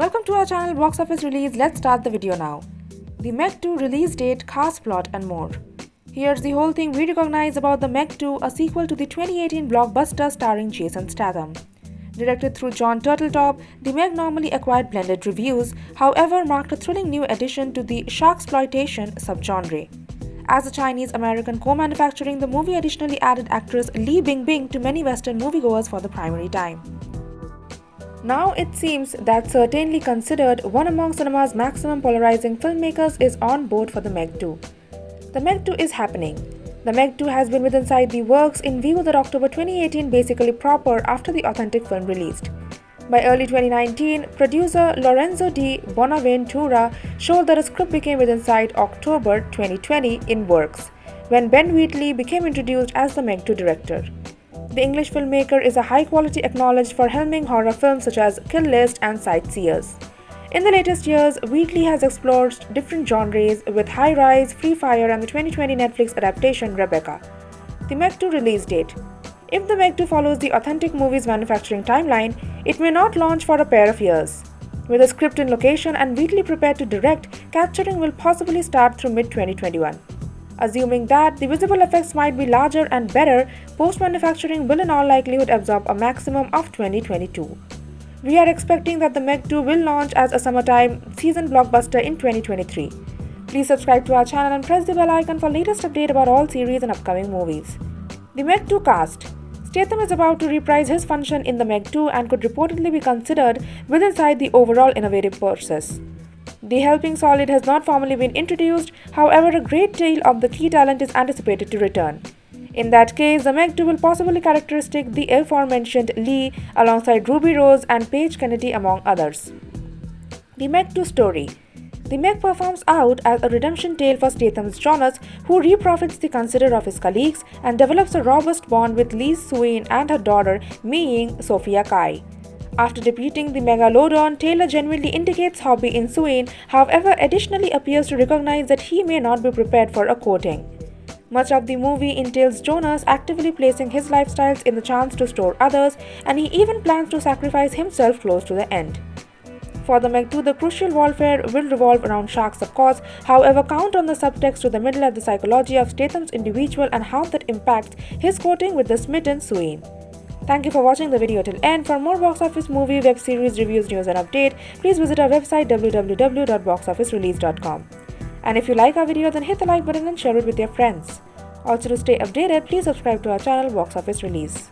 Welcome to our channel Box Office Release. Let's start the video now. The Meg 2 release date, cast, plot and more. Here's the whole thing we recognize about the Meg 2, a sequel to the 2018 blockbuster starring Jason Statham. Directed through Jon Turteltaub, the Meg normally acquired blended reviews, however marked a thrilling new addition to the sharksploitation subgenre. As a Chinese-American co-manufacturing, the movie additionally added actress Li Bingbing to many Western moviegoers for the primary time. Now it seems that certainly considered one among cinema's maximum polarizing filmmakers is on board for the Meg 2. The Meg 2 is happening. The Meg 2 has been inside the works in view that October 2018 basically proper after the authentic film released. By early 2019, producer Lorenzo di Bonaventura showed that a script became within sight October 2020 in works, when Ben Wheatley became introduced as the Meg 2 director. The English filmmaker is a high-quality acknowledged for helming horror films such as Kill List and Sightseers. In the latest years, Wheatley has explored different genres with High Rise, Free Fire and the 2020 Netflix adaptation Rebecca. The Meg 2 release date. If the Meg 2 follows the authentic movie's manufacturing timeline, it may not launch for a pair of years. With a script in location and Wheatley prepared to direct, capturing will possibly start through mid-2021. Assuming that the visual effects might be larger and better, post-manufacturing will in all likelihood absorb a maximum of 2022. We are expecting that the Meg 2 will launch as a summertime season blockbuster in 2023. Please subscribe to our channel and press the bell icon for latest update about all series and upcoming movies. The Meg 2 cast. Statham is about to reprise his function in the Meg 2 and could reportedly be considered inside the overall innovative process. The Helping Solid has not formally been introduced, however a great deal of the key talent is anticipated to return. In that case, the Meg 2 will possibly characteristic the aforementioned Lee alongside Ruby Rose and Paige Kennedy among others. The Meg 2 story. The Meg performs out as a redemption tale for Statham's Jonas, who reprofits the consider of his colleagues and develops a robust bond with Lee Swain and her daughter, Mei-Ying Sophia Kai. After defeating the Megalodon, Taylor genuinely indicates hobby in Swain, however additionally appears to recognize that he may not be prepared for a courting. Much of the movie entails Jonas actively placing his lifestyles in the chance to store others, and he even plans to sacrifice himself close to the end. For the Meg 2, the crucial warfare will revolve around sharks of course, however count on the subtext to the middle at the psychology of Statham's individual and how that impacts his courting with the smitten Swain. Thank you for watching the video till end. For more box office, movie, web series, reviews, news and update, please visit our website www.boxofficerelease.com. And if you like our video, then hit the like button and share it with your friends. Also to stay updated, please subscribe to our channel Box Office Release.